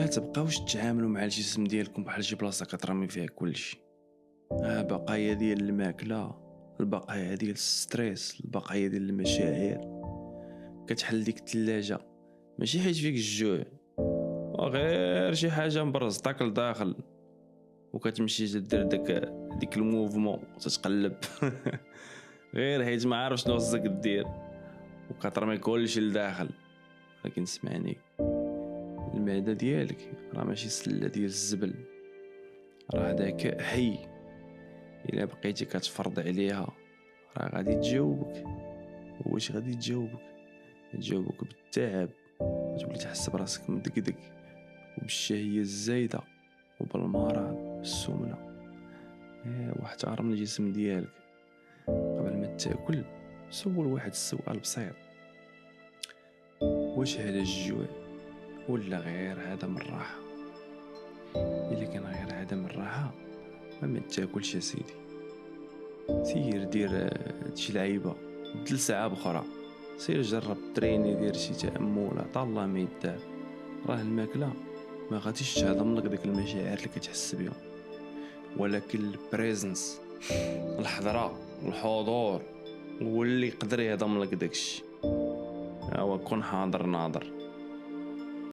ما تبقاوش تتعاملوا مع الجسم ديالكم بحال شي بلاصه كترمي فيها كلشي. بقايا ديال الماكله، البقايا ديال الستريس، البقايا ديال المشاعر. كتحل ديك الثلاجه ماشي حيت فيك الجوع، غير شي حاجه مبرزطاك لداخل، وكتمشي تدير ديك الموفمون تتقلب غير حيت ما عارف شنو خصك دير، وكترمي كلشي لداخل. لكن سمعني، المعده ديالك راه ماشي سله ديال الزبل، راه ذكاء حي. الا بقيتي كتفرض عليها راه غادي تجاوبك. واش غادي تجاوبك بالتعب، وتولي تحس براسك مدقدق، وبالشهيه الزايده، وبالمرض والسمنه. واحترم من الجسم ديالك. قبل ما تاكل سول واحد السؤال بسيط: واش هذا الجوع ولا غير هذا من الراحه؟ الا كان غير هذا من الراحه ما تاكلش يا سيدي. سير دير شي لعيبه 3 ساعات اخرى، سير جرب تريني، دير شي تامل، عطا الله ما يدار. راه الماكله ما غاديش تهضم لك ديك المشاعر اللي كتحس بهم، ولكن البريزنس، الحضره، الحضور هو اللي يقدر يهضم لك داكشي. هو كون حاضر ناظر.